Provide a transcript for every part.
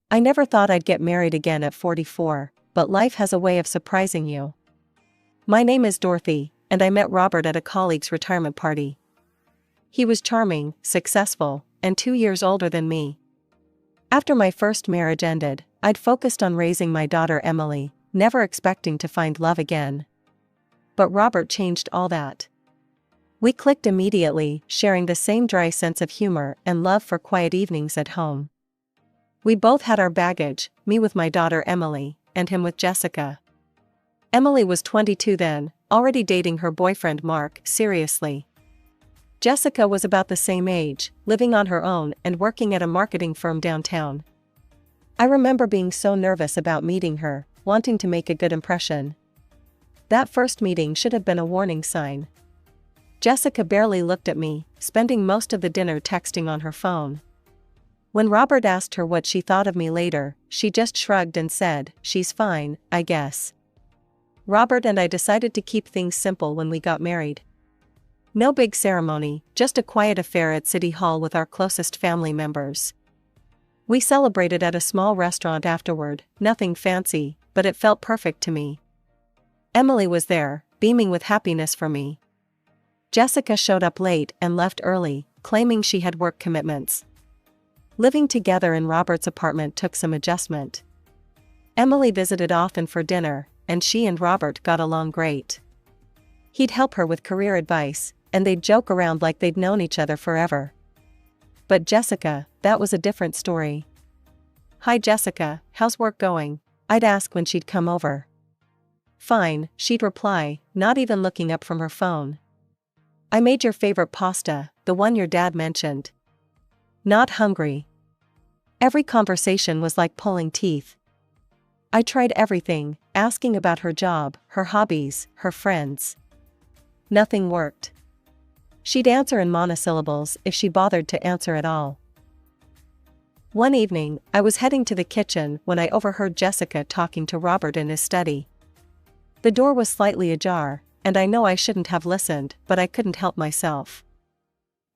I never thought I'd get married again at 44, but life has a way of surprising you. My name is Dorothy, and I met Robert at a colleague's retirement party. He was charming, successful, and 2 years older than me. After my first marriage ended, I'd focused on raising my daughter Emily, never expecting to find love again. But Robert changed all that. We clicked immediately, sharing the same dry sense of humor and love for quiet evenings at home. We both had our baggage, me with my daughter Emily, and him with Jessica. Emily was 22 then, already dating her boyfriend Mark seriously. Jessica was about the same age, living on her own and working at a marketing firm downtown. I remember being so nervous about meeting her, wanting to make a good impression. That first meeting should have been a warning sign. Jessica barely looked at me, spending most of the dinner texting on her phone. When Robert asked her what she thought of me later, she just shrugged and said, "She's fine, I guess." Robert and I decided to keep things simple when we got married. No big ceremony, just a quiet affair at City Hall with our closest family members. We celebrated at a small restaurant afterward, nothing fancy, but it felt perfect to me. Emily was there, beaming with happiness for me. Jessica showed up late and left early, claiming she had work commitments. Living together in Robert's apartment took some adjustment. Emily visited often for dinner, and she and Robert got along great. He'd help her with career advice, and they'd joke around like they'd known each other forever. But Jessica, that was a different story. "Hi Jessica, how's work going?" I'd ask when she'd come over. "Fine," she'd reply, not even looking up from her phone. "I made your favorite pasta, the one your dad mentioned." Not hungry. Every conversation was like pulling teeth. I tried everything, asking about her job, her hobbies, her friends. Nothing worked. She'd answer in monosyllables if she bothered to answer at all. One evening, I was heading to the kitchen when I overheard Jessica talking to Robert in his study. The door was slightly ajar, and I know I shouldn't have listened, but I couldn't help myself.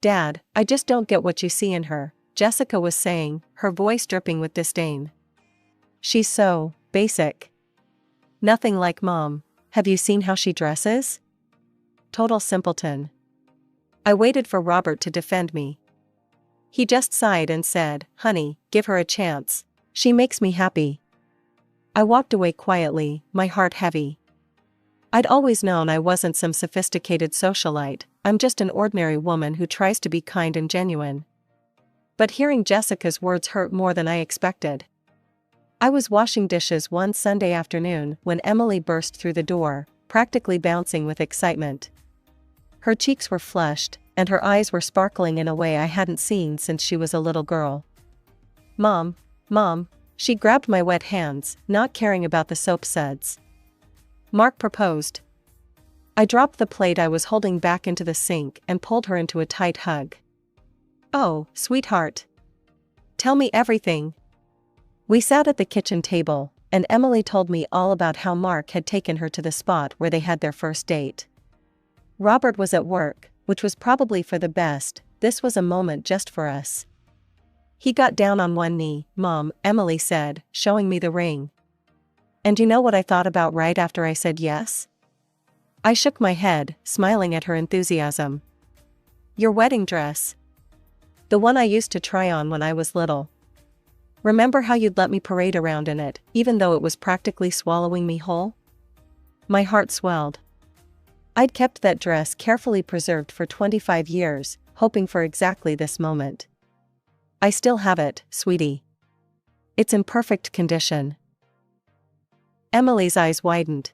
"Dad, I just don't get what you see in her," Jessica was saying, her voice dripping with disdain. "She's so basic. Nothing like Mom. Have you seen how she dresses? Total simpleton." I waited for Robert to defend me. He just sighed and said, "Honey, give her a chance. She makes me happy." I walked away quietly, my heart heavy. I'd always known I wasn't some sophisticated socialite, I'm just an ordinary woman who tries to be kind and genuine. But hearing Jessica's words hurt more than I expected. I was washing dishes one Sunday afternoon when Emily burst through the door, practically bouncing with excitement. Her cheeks were flushed, and her eyes were sparkling in a way I hadn't seen since she was a little girl. Mom, she grabbed my wet hands, not caring about the soap suds. "Mark proposed." I dropped the plate I was holding back into the sink and pulled her into a tight hug. "Oh, sweetheart. Tell me everything." We sat at the kitchen table, and Emily told me all about how Mark had taken her to the spot where they had their first date. Robert was at work, which was probably for the best. This was a moment just for us. He got down on one knee. "Mom," Emily said, showing me the ring. And you know what I thought about right after I said yes? I shook my head, smiling at her enthusiasm. "Your wedding dress. The one I used to try on when I was little. Remember how you'd let me parade around in it, even though it was practically swallowing me whole?" My heart swelled. I'd kept that dress carefully preserved for 25 years, hoping for exactly this moment. "I still have it, sweetie. It's in perfect condition." Emily's eyes widened.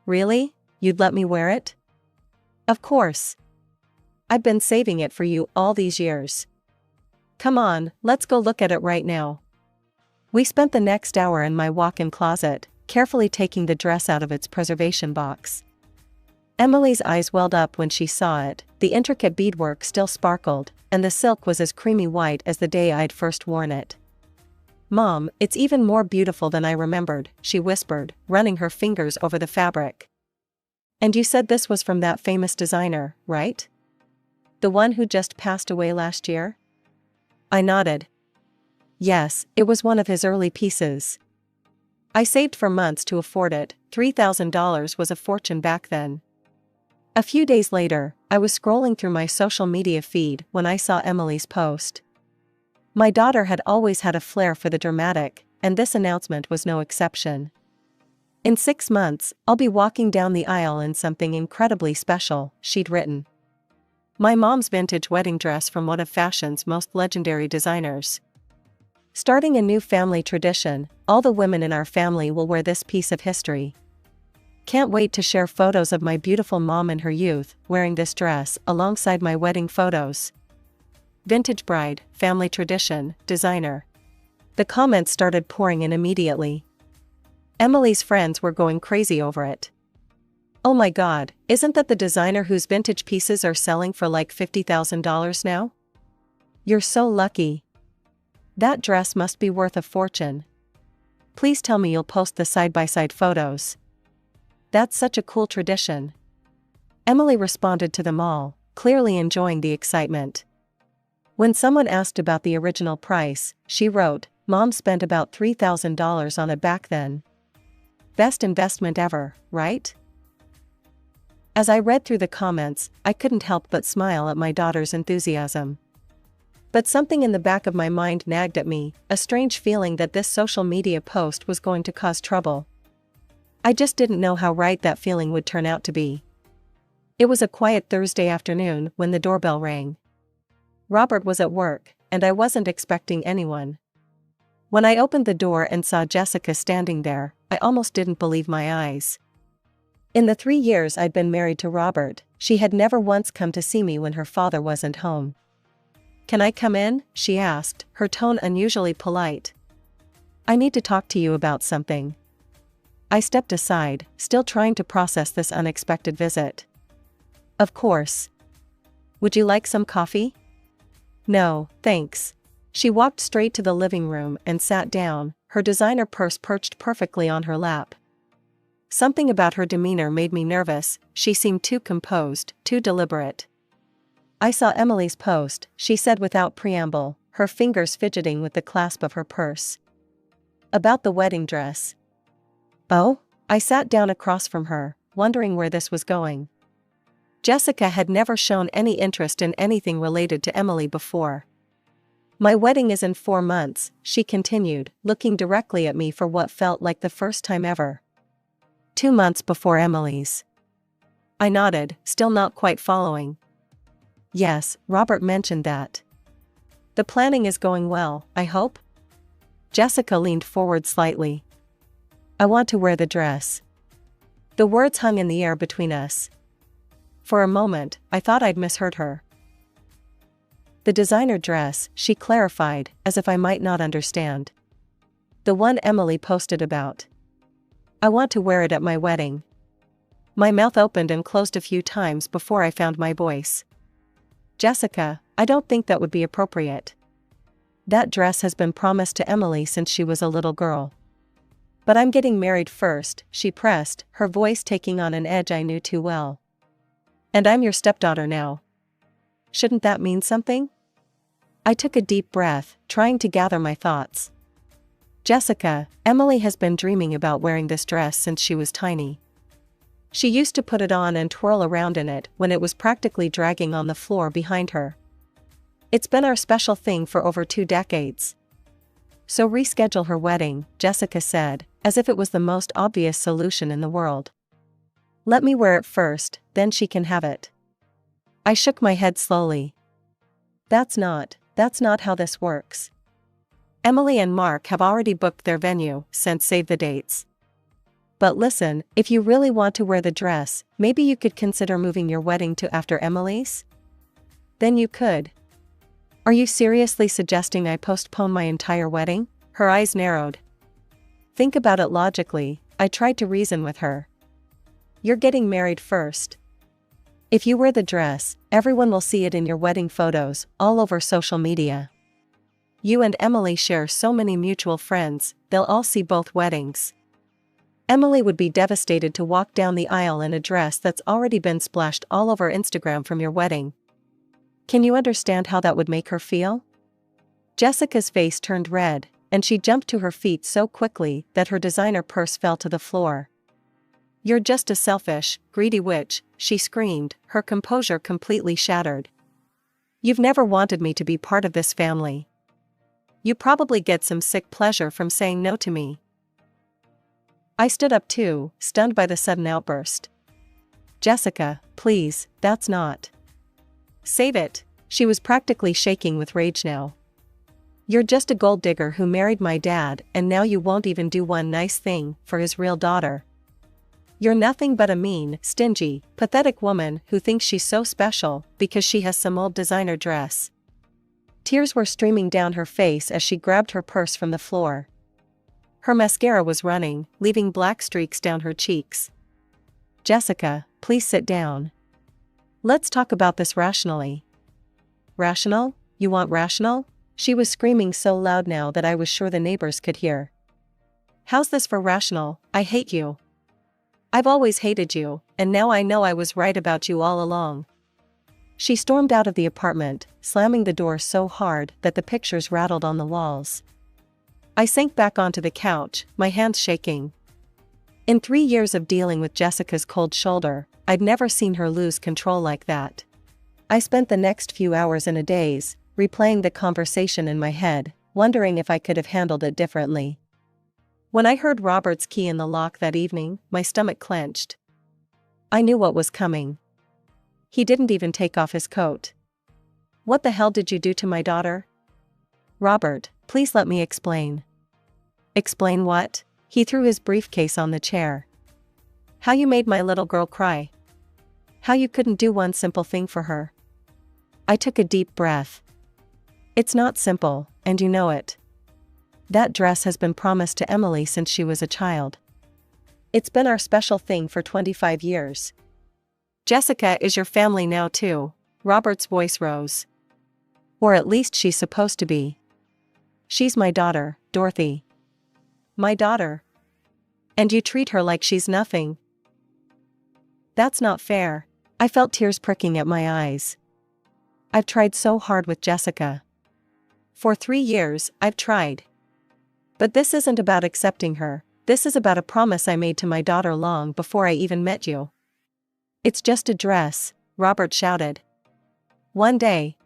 "Really? You'd let me wear it?" "Of course. I've been saving it for you all these years. Come on, let's go look at it right now." We spent the next hour in my walk-in closet, carefully taking the dress out of its preservation box. Emily's eyes welled up when she saw it, the intricate beadwork still sparkled, and the silk was as creamy white as the day I'd first worn it. "Mom, it's even more beautiful than I remembered," she whispered, running her fingers over the fabric. "And you said this was from that famous designer, right? The one who just passed away last year?" I nodded. Yes, it was one of his early pieces. I saved for months to afford it. $3,000 was a fortune back then. A few days later, I was scrolling through my social media feed when I saw Emily's post. My daughter had always had a flair for the dramatic, and this announcement was no exception. In 6 months, I'll be walking down the aisle in something incredibly special, she'd written. My mom's vintage wedding dress from one of fashion's most legendary designers. Starting a new family tradition, all the women in our family will wear this piece of history. Can't wait to share photos of my beautiful mom in her youth, wearing this dress, alongside my wedding photos. Vintage bride, family tradition, designer. The comments started pouring in immediately. Emily's friends were going crazy over it. Oh my god, isn't that the designer whose vintage pieces are selling for like $50,000 now? You're so lucky. That dress must be worth a fortune. Please tell me you'll post the side-by-side photos. That's such a cool tradition. Emily responded to them all, clearly enjoying the excitement. When someone asked about the original price, she wrote, "Mom spent about $3,000 on it back then. Best investment ever, right?" As I read through the comments, I couldn't help but smile at my daughter's enthusiasm. But something in the back of my mind nagged at me, a strange feeling that this social media post was going to cause trouble. I just didn't know how right that feeling would turn out to be. It was a quiet Thursday afternoon when the doorbell rang. Robert was at work, and I wasn't expecting anyone. When I opened the door and saw Jessica standing there, I almost didn't believe my eyes. In the 3 years I'd been married to Robert, she had never once come to see me when her father wasn't home. "Can I come in?" she asked, her tone unusually polite. "I need to talk to you about something." I stepped aside, still trying to process this unexpected visit. "Of course. Would you like some coffee?" "No, thanks." She walked straight to the living room and sat down, her designer purse perched perfectly on her lap. Something about her demeanor made me nervous. She seemed too composed, too deliberate. "I saw Emily's post," she said without preamble, her fingers fidgeting with the clasp of her purse. "About the wedding dress." "Oh?" I sat down across from her, wondering where this was going. Jessica had never shown any interest in anything related to Emily before. "My wedding is in 4 months, she continued, looking directly at me for what felt like the first time ever. 2 months before Emily's." I nodded, still not quite following. "Yes, Robert mentioned that. The planning is going well, I hope?" Jessica leaned forward slightly. "I want to wear the dress." The words hung in the air between us. For a moment, I thought I'd misheard her. "The designer dress," she clarified, as if I might not understand. "The one Emily posted about. I want to wear it at my wedding." My mouth opened and closed a few times before I found my voice. "Jessica, I don't think that would be appropriate. That dress has been promised to Emily since she was a little girl." "But I'm getting married first," she pressed, her voice taking on an edge I knew too well. "And I'm your stepdaughter now. Shouldn't that mean something?" I took a deep breath, trying to gather my thoughts. "Jessica, Emily has been dreaming about wearing this dress since she was tiny. She used to put it on and twirl around in it when it was practically dragging on the floor behind her. It's been our special thing for over 2 decades. So reschedule her wedding," Jessica said, as if it was the most obvious solution in the world. "Let me wear it first, then she can have it." I shook my head slowly. That's not how this works. Emily and Mark have already booked their venue, sent save the dates. But listen, if you really want to wear the dress, maybe you could consider moving your wedding to after Emily's? Then you could. Are you seriously suggesting I postpone my entire wedding? Her eyes narrowed. Think about it logically, I tried to reason with her. You're getting married first. If you wear the dress, everyone will see it in your wedding photos, all over social media. You and Emily share so many mutual friends, they'll all see both weddings. Emily would be devastated to walk down the aisle in a dress that's already been splashed all over Instagram from your wedding. Can you understand how that would make her feel? Jessica's face turned red, and she jumped to her feet so quickly that her designer purse fell to the floor. "You're just a selfish, greedy witch," she screamed, her composure completely shattered. "You've never wanted me to be part of this family. You probably get some sick pleasure from saying no to me." I stood up too, stunned by the sudden outburst. "Jessica, please, that's not. Save it." She was practically shaking with rage now. "You're just a gold digger who married my dad, and now you won't even do one nice thing for his real daughter. You're nothing but a mean, stingy, pathetic woman who thinks she's so special because she has some old designer dress." Tears were streaming down her face as she grabbed her purse from the floor. Her mascara was running, leaving black streaks down her cheeks. "Jessica, please sit down. Let's talk about this rationally." "Rational? You want rational?" She was screaming so loud now that I was sure the neighbors could hear. "How's this for rational? I hate you. I've always hated you, and now I know I was right about you all along." She stormed out of the apartment, slamming the door so hard that the pictures rattled on the walls. I sank back onto the couch, my hands shaking. In 3 years of dealing with Jessica's cold shoulder, I'd never seen her lose control like that. I spent the next few hours in a daze, replaying the conversation in my head, wondering if I could have handled it differently. When I heard Robert's key in the lock that evening, my stomach clenched. I knew what was coming. He didn't even take off his coat. "What the hell did you do to my daughter?" "Robert, please let me explain." "Explain what?" He threw his briefcase on the chair. "How you made my little girl cry. How you couldn't do one simple thing for her." I took a deep breath. "It's not simple, and you know it. That dress has been promised to Emily since she was a child. It's been our special thing for 25 years. Jessica is your family now too." Robert's voice rose. "Or at least she's supposed to be. She's my daughter, Dorothy." "My daughter? And you treat her like she's nothing? That's not fair." I felt tears pricking at my eyes. "I've tried so hard with Jessica. For 3 years, I've tried. But this isn't about accepting her, this is about a promise I made to my daughter long before I even met you." "It's just a dress," Robert shouted. "One day.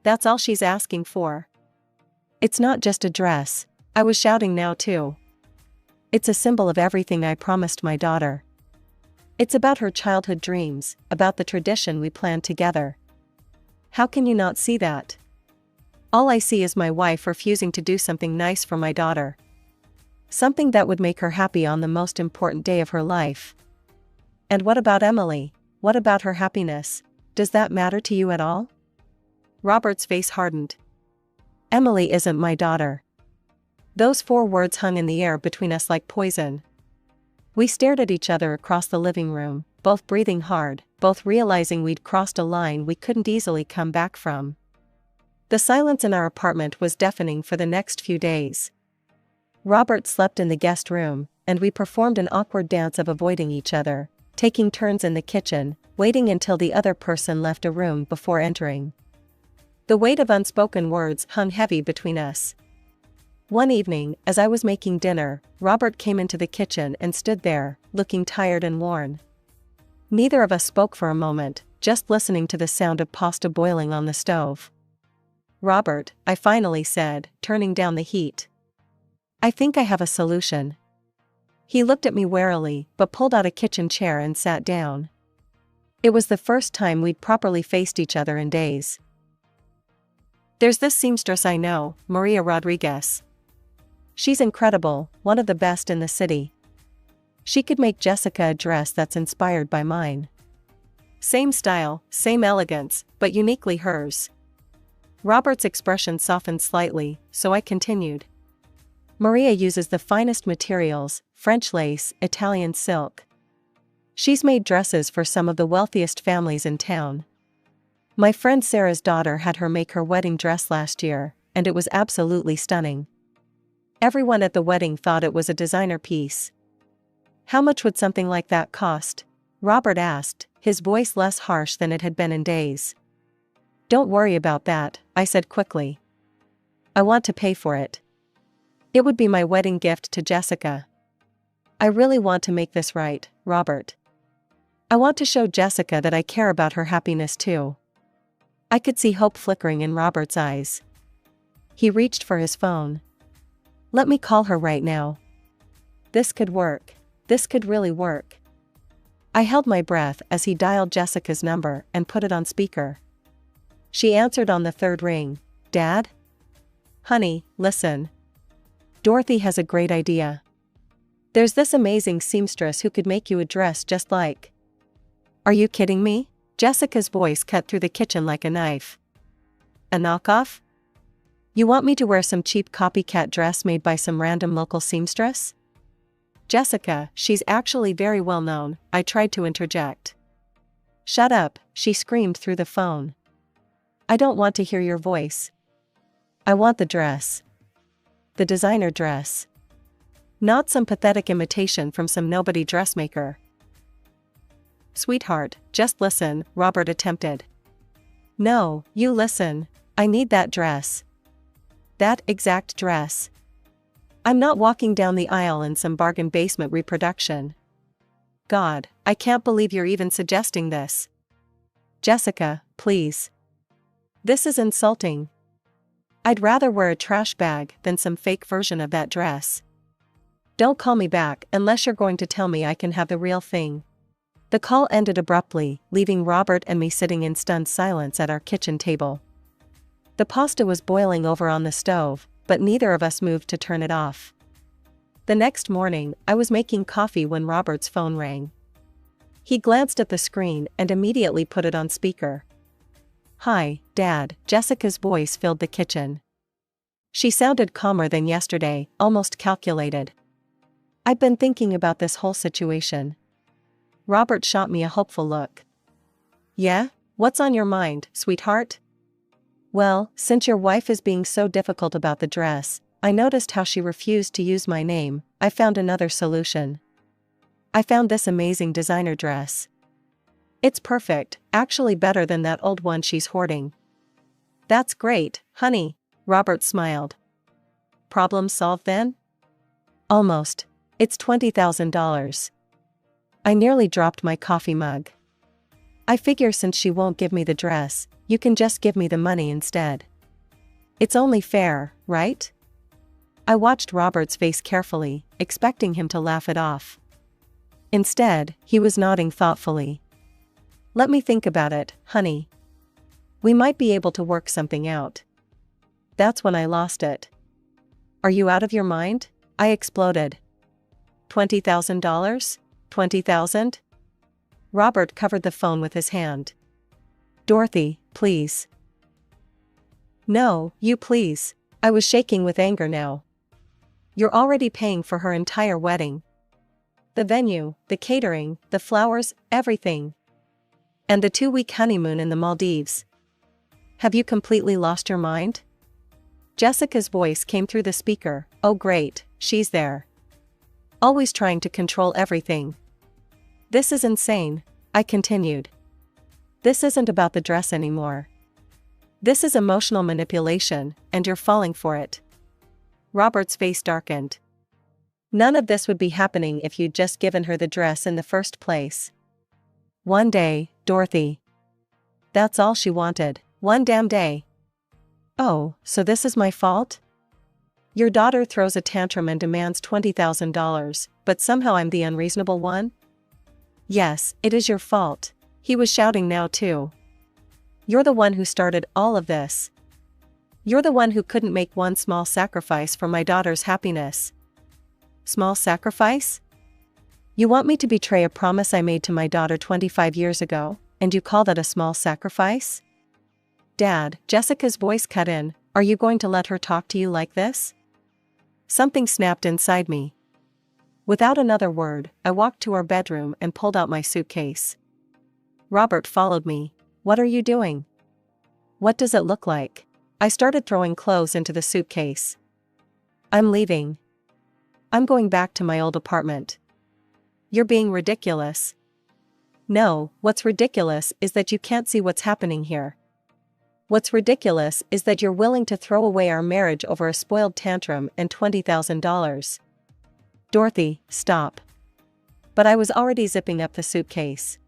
That's all she's asking for." "It's not just a dress," I was shouting now too. "It's a symbol of everything I promised my daughter. It's about her childhood dreams, about the tradition we planned together. How can you not see that? All I see is my wife refusing to do something nice for my daughter. Something that would make her happy on the most important day of her life. And what about Emily? What about her happiness? Does that matter to you at all?" Robert's face hardened. "Emily isn't my daughter." Those 4 words hung in the air between us like poison. We stared at each other across the living room, both breathing hard, both realizing we'd crossed a line we couldn't easily come back from. The silence in our apartment was deafening for the next few days. Robert slept in the guest room, and we performed an awkward dance of avoiding each other, taking turns in the kitchen, waiting until the other person left a room before entering. The weight of unspoken words hung heavy between us. One evening, as I was making dinner, Robert came into the kitchen and stood there, looking tired and worn. Neither of us spoke for a moment, just listening to the sound of pasta boiling on the stove. "Robert," I finally said, turning down the heat. "I think I have a solution." He looked at me warily, but pulled out a kitchen chair and sat down. It was the first time we'd properly faced each other in days. "There's this seamstress I know, Maria Rodriguez. She's incredible, one of the best in the city. She could make Jessica a dress that's inspired by mine. Same style, same elegance, but uniquely hers." Robert's expression softened slightly, so I continued. "Maria uses the finest materials, French lace, Italian silk. She's made dresses for some of the wealthiest families in town. My friend Sarah's daughter had her make her wedding dress last year, and it was absolutely stunning. Everyone at the wedding thought it was a designer piece." "How much would something like that cost?" Robert asked, his voice less harsh than it had been in days. "Don't worry about that," I said quickly. I want to pay for it. It would be my wedding gift to Jessica. I really want to make this right, Robert. I want to show Jessica that I care about her happiness too. I could see hope flickering in Robert's eyes. He reached for his phone. Let me call her right now. This could work. This could really work. I held my breath as he dialed Jessica's number and put it on speaker. She answered on the third ring. Dad? Honey, listen. Dorothy has a great idea. There's this amazing seamstress who could make you a dress just like. Are you kidding me? Jessica's voice cut through the kitchen like a knife. A knockoff? You want me to wear some cheap copycat dress made by some random local seamstress? Jessica, she's actually very well known, I tried to interject. Shut up, she screamed through the phone. I don't want to hear your voice. I want the dress. The designer dress. Not some pathetic imitation from some nobody dressmaker. Sweetheart, just listen, Robert attempted. No, you listen. I need that dress. That exact dress. I'm not walking down the aisle in some bargain basement reproduction. God, I can't believe you're even suggesting this. Jessica, please. This is insulting. I'd rather wear a trash bag than some fake version of that dress. Don't call me back unless you're going to tell me I can have the real thing. The call ended abruptly, leaving Robert and me sitting in stunned silence at our kitchen table. The pasta was boiling over on the stove, but neither of us moved to turn it off. The next morning, I was making coffee when Robert's phone rang. He glanced at the screen and immediately put it on speaker. Hi, Dad, Jessica's voice filled the kitchen. She sounded calmer than yesterday, almost calculated. I've been thinking about this whole situation. Robert shot me a hopeful look. Yeah? What's on your mind, sweetheart? Well, since your wife is being so difficult about the dress, I noticed how she refused to use my name. I found another solution. I found this amazing designer dress. It's perfect, actually better than that old one she's hoarding. That's great, honey, Robert smiled. Problem solved then? Almost. It's $20,000. I nearly dropped my coffee mug. I figure since she won't give me the dress, you can just give me the money instead. It's only fair, right? I watched Robert's face carefully, expecting him to laugh it off. Instead, he was nodding thoughtfully. Let me think about it, honey. We might be able to work something out. That's when I lost it. Are you out of your mind? I exploded. $20,000? 20,000? Robert covered the phone with his hand. Dorothy, please. No, you please. I was shaking with anger now. You're already paying for her entire wedding. The venue, the catering, the flowers, everything. And the 2-week honeymoon in the Maldives. Have you completely lost your mind? Jessica's voice came through the speaker. Oh great, she's there. Always trying to control everything. This is insane, I continued. This isn't about the dress anymore. This is emotional manipulation, and you're falling for it. Robert's face darkened. None of this would be happening if you'd just given her the dress in the first place. One day, Dorothy. That's all she wanted, one damn day. Oh, so this is my fault? Your daughter throws a tantrum and demands $20,000, but somehow I'm the unreasonable one? Yes, it is your fault. He was shouting now too. You're the one who started all of this. You're the one who couldn't make one small sacrifice for my daughter's happiness. Small sacrifice? You want me to betray a promise I made to my daughter 25 years ago, and you call that a small sacrifice? Dad, Jessica's voice cut in, are you going to let her talk to you like this? Something snapped inside me. Without another word, I walked to our bedroom and pulled out my suitcase. Robert followed me. What are you doing? What does it look like? I started throwing clothes into the suitcase. I'm leaving. I'm going back to my old apartment. You're being ridiculous. No, what's ridiculous is that you can't see what's happening here. What's ridiculous is that you're willing to throw away our marriage over a spoiled tantrum and $20,000. Dorothy, stop. But I was already zipping up the suitcase.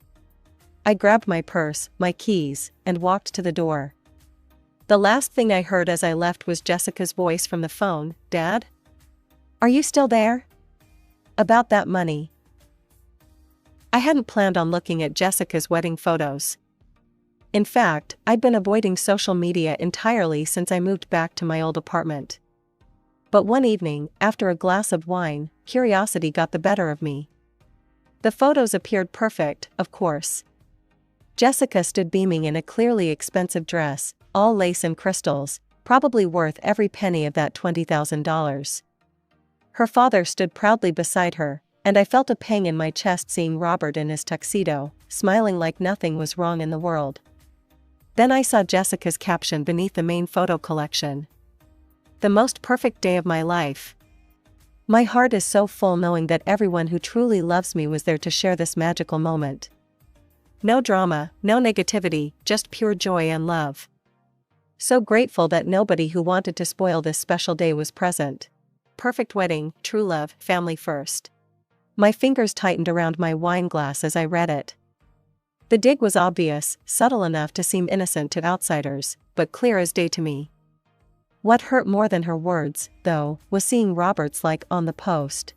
I grabbed my purse, my keys, and walked to the door. The last thing I heard as I left was Jessica's voice from the phone. Dad? Are you still there? About that money. I hadn't planned on looking at Jessica's wedding photos. In fact, I'd been avoiding social media entirely since I moved back to my old apartment. But one evening, after a glass of wine, curiosity got the better of me. The photos appeared perfect, of course. Jessica stood beaming in a clearly expensive dress, all lace and crystals, probably worth every penny of that $20,000. Her father stood proudly beside her, and I felt a pang in my chest seeing Robert in his tuxedo, smiling like nothing was wrong in the world. Then I saw Jessica's caption beneath the main photo collection. The most perfect day of my life. My heart is so full knowing that everyone who truly loves me was there to share this magical moment. No drama, no negativity, just pure joy and love. So grateful that nobody who wanted to spoil this special day was present. Perfect wedding, true love, family first. My fingers tightened around my wine glass as I read it. The dig was obvious, subtle enough to seem innocent to outsiders, but clear as day to me. What hurt more than her words, though, was seeing Robert's like on the post.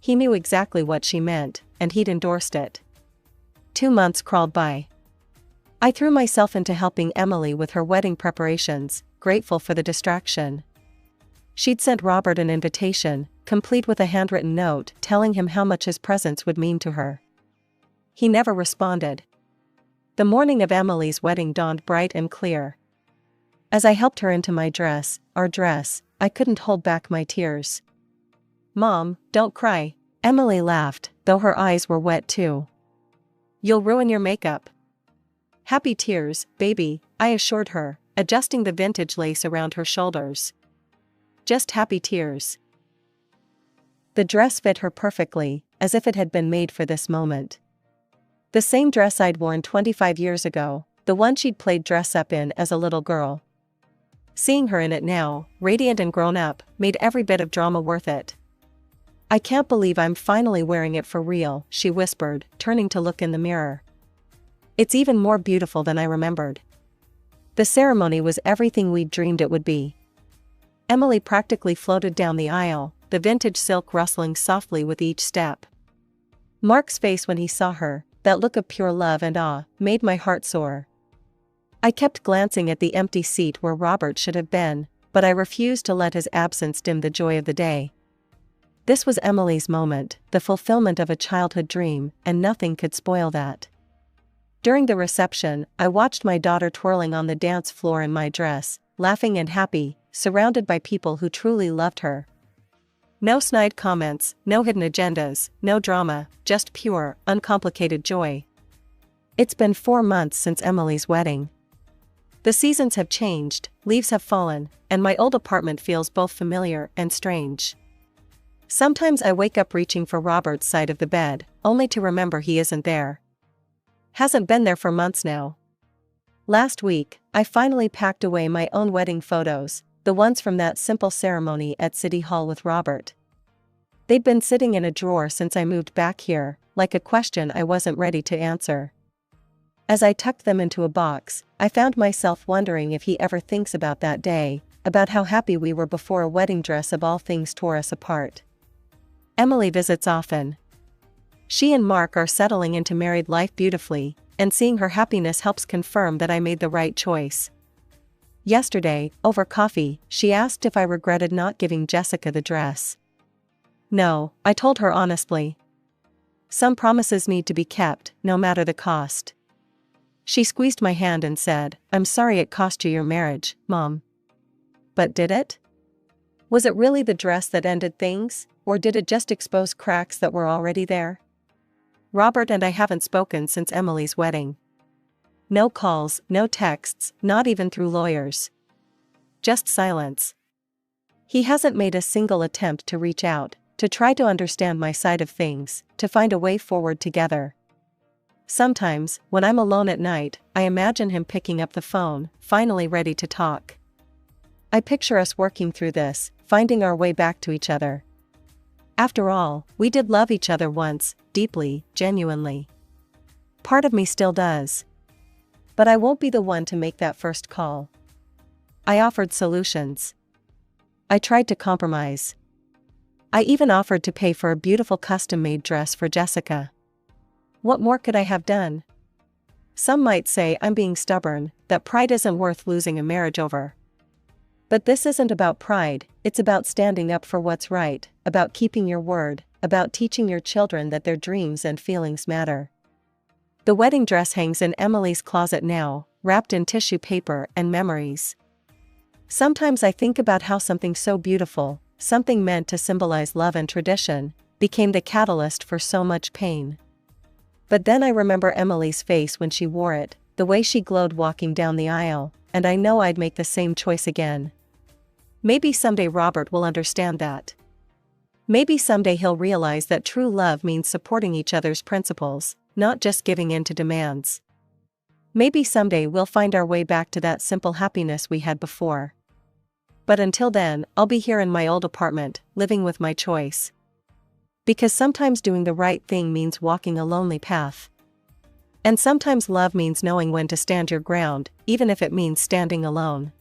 He knew exactly what she meant, and he'd endorsed it. 2 months crawled by. I threw myself into helping Emily with her wedding preparations, grateful for the distraction. She'd sent Robert an invitation, complete with a handwritten note telling him how much his presence would mean to her. He never responded. The morning of Emily's wedding dawned bright and clear. As I helped her into my dress, our dress, I couldn't hold back my tears. Mom, don't cry. Emily laughed, though her eyes were wet too. You'll ruin your makeup. Happy tears, baby, I assured her, adjusting the vintage lace around her shoulders. Just happy tears. The dress fit her perfectly, as if it had been made for this moment. The same dress I'd worn 25 years ago, the one she'd played dress-up in as a little girl. Seeing her in it now, radiant and grown up, made every bit of drama worth it. I can't believe I'm finally wearing it for real, she whispered, turning to look in the mirror. It's even more beautiful than I remembered. The ceremony was everything we'd dreamed it would be. Emily practically floated down the aisle, the vintage silk rustling softly with each step. Mark's face when he saw her, that look of pure love and awe, made my heart soar. I kept glancing at the empty seat where Robert should have been, but I refused to let his absence dim the joy of the day. This was Emily's moment, the fulfillment of a childhood dream, and nothing could spoil that. During the reception, I watched my daughter twirling on the dance floor in my dress, laughing and happy, surrounded by people who truly loved her. No snide comments, no hidden agendas, no drama, just pure, uncomplicated joy. It's been 4 months since Emily's wedding. The seasons have changed, leaves have fallen, and my old apartment feels both familiar and strange. Sometimes I wake up reaching for Robert's side of the bed, only to remember he isn't there. Hasn't been there for months now. Last week, I finally packed away my own wedding photos, the ones from that simple ceremony at City Hall with Robert. They'd been sitting in a drawer since I moved back here, like a question I wasn't ready to answer. As I tucked them into a box, I found myself wondering if he ever thinks about that day, about how happy we were before a wedding dress of all things tore us apart. Emily visits often. She and Mark are settling into married life beautifully, and seeing her happiness helps confirm that I made the right choice. Yesterday, over coffee, she asked if I regretted not giving Jessica the dress. No, I told her honestly. Some promises need to be kept, no matter the cost. She squeezed my hand and said, "I'm sorry it cost you your marriage, Mom." But did it? Was it really the dress that ended things, or did it just expose cracks that were already there? Robert and I haven't spoken since Emily's wedding. No calls, no texts, not even through lawyers. Just silence. He hasn't made a single attempt to reach out, to try to understand my side of things, to find a way forward together. Sometimes, when I'm alone at night, I imagine him picking up the phone, finally ready to talk. I picture us working through this, finding our way back to each other. After all, we did love each other once, deeply, genuinely. Part of me still does. But I won't be the one to make that first call. I offered solutions. I tried to compromise. I even offered to pay for a beautiful custom-made dress for Jessica. What more could I have done? Some might say I'm being stubborn, that pride isn't worth losing a marriage over. But this isn't about pride, it's about standing up for what's right, about keeping your word, about teaching your children that their dreams and feelings matter. The wedding dress hangs in Emily's closet now, wrapped in tissue paper and memories. Sometimes I think about how something so beautiful, something meant to symbolize love and tradition, became the catalyst for so much pain. But then I remember Emily's face when she wore it, the way she glowed walking down the aisle, and I know I'd make the same choice again. Maybe someday Robert will understand that. Maybe someday he'll realize that true love means supporting each other's principles, not just giving in to demands. Maybe someday we'll find our way back to that simple happiness we had before. But until then, I'll be here in my old apartment, living with my choice. Because sometimes doing the right thing means walking a lonely path. And sometimes love means knowing when to stand your ground, even if it means standing alone.